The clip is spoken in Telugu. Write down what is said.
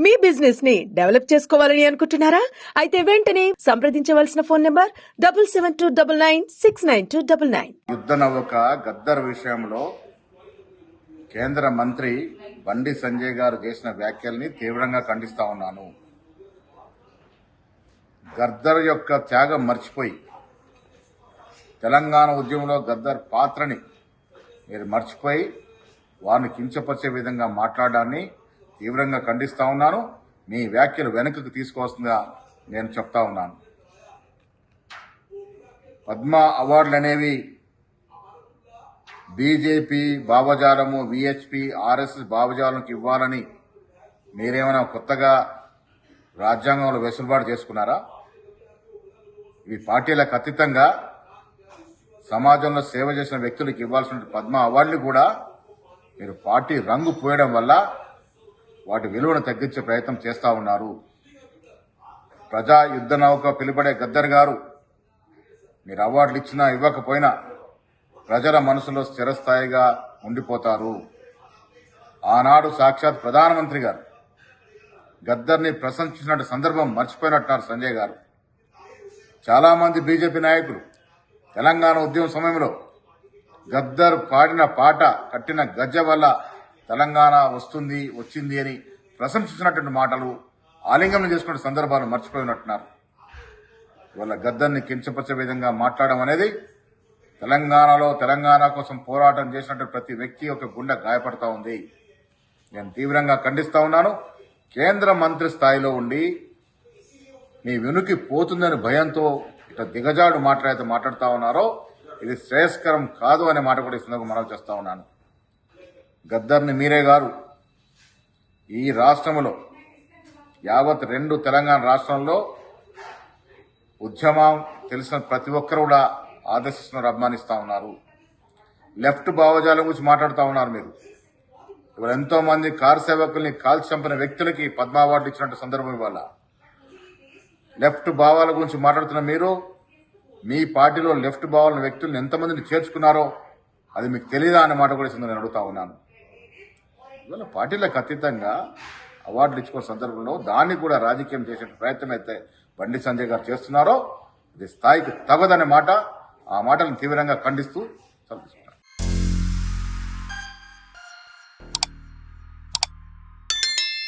మీ బిజినెస్ ని డెవలప్ చేసుకోవాలని అనుకుంటున్నారా? అయితే వెంటనే సంప్రదించవలసిన ఫోన్ నంబర్ 7729969299. యుద్ధ నౌక గద్దర్ విషయంలో కేంద్ర మంత్రి బండి సంజయ్ గారు చేసిన వ్యాఖ్యల్ని తీవ్రంగా ఖండిస్తా ఉన్నాను. గద్దర్ యొక్క త్యాగం మర్చిపోయి తెలంగాణ ఉద్యమంలో గద్దర్ పాత్రని మీరు మర్చిపోయి వారిని కించపరిచే విధంగా మాట్లాడడాన్ని తీవ్రంగా ఖండిస్తా ఉన్నాను. మీ వ్యాఖ్యలు వెనుకకు తీసుకోవాల్సిందిగా నేను చెప్తా ఉన్నాను. పద్మ అవార్డులు అనేవి బీజేపీ భావజాలము, విహెచ్పి, ఆర్ఎస్ఎస్ భావజాలంకి ఇవ్వాలని మీరేమైనా కొత్తగా రాజ్యాంగంలో వెసులుబాటు చేసుకున్నారా? ఈ పార్టీలకు అతీతంగా సమాజంలో సేవ చేసిన వ్యక్తులకు ఇవ్వాల్సిన పద్మ అవార్డులు కూడా మీరు పార్టీ రంగు పోయడం వల్ల వాటి విలువను తగ్గించే ప్రయత్నం చేస్తా ఉన్నారు. ప్రజా యుద్ధ నౌక పిలుపడే గద్దర్ గారు మీరు అవార్డులు ఇచ్చినా ఇవ్వకపోయినా ప్రజల మనసులో స్థిరస్థాయిగా ఉండిపోతారు. ఆనాడు సాక్షాత్ ప్రధానమంత్రి గారు గద్దర్ని ప్రశంసించిన సందర్భం మర్చిపోయినట్టున్నారు సంజయ్ గారు. చాలా మంది బీజేపీ నాయకులు తెలంగాణ ఉద్యమ సమయంలో గద్దర్ పాడిన పాట, కట్టిన గజ్జ వల్ల తెలంగాణ వచ్చింది అని ప్రశంసించినటువంటి మాటలు, ఆలింగనం చేసుకున్న సందర్భాలు మర్చిపోయినట్టున్నారు. ఇవాళ గద్దర్ని కించపరిచే విధంగా మాట్లాడడం అనేది తెలంగాణ కోసం పోరాటం చేసినటువంటి ప్రతి వ్యక్తి ఒక గుండె గాయపడతా ఉంది. నేను తీవ్రంగా ఖండిస్తా ఉన్నాను. కేంద్ర మంత్రి స్థాయిలో ఉండి మీ వెనుకి పోతుందని భయంతో ఇట్లా దిగజాడు మాట్లాడుతా ఉన్నారో ఇది శ్రేయస్కరం కాదు అనే మాట కూడా ఈ సందర్భంగా మనవి చేస్తా ఉన్నాను. గద్దర్ని మీరే గారు ఈ రాష్ట్రంలో యావత్ 2 తెలంగాణ రాష్ట్రంలో ఉద్యమం తెలిసిన ప్రతి ఒక్కరు కూడా ఆదర్శిస్తున్నారు, అభిమానిస్తా ఉన్నారు. లెఫ్ట్ భావజాలం గురించి మాట్లాడుతూ ఉన్నారు మీరు. ఇవాళ ఎంతో మంది కారు సేవకుల్ని కాల్చి చంపిన వ్యక్తులకి పద్మ అవార్డు ఇచ్చినట్టు సందర్భం. ఇవాళ లెఫ్ట్ భావాల గురించి మాట్లాడుతున్న మీరు మీ పార్టీలో లెఫ్ట్ భావాల వ్యక్తులను ఎంతమందిని చేర్చుకున్నారో అది మీకు తెలియదా అనే మాట కూడా నేను అడుగుతా ఉన్నాను. ఇవాళ పార్టీలకు అతీతంగా అవార్డులు ఇచ్చుకున్న సందర్భంలో దాన్ని కూడా రాజకీయం చేసే ప్రయత్నం అయితే బండి సంజయ్ గారు చేస్తున్నారో ఇది స్థాయికి తగదనే మాట, ఆ మాటలను తీవ్రంగా ఖండిస్తూ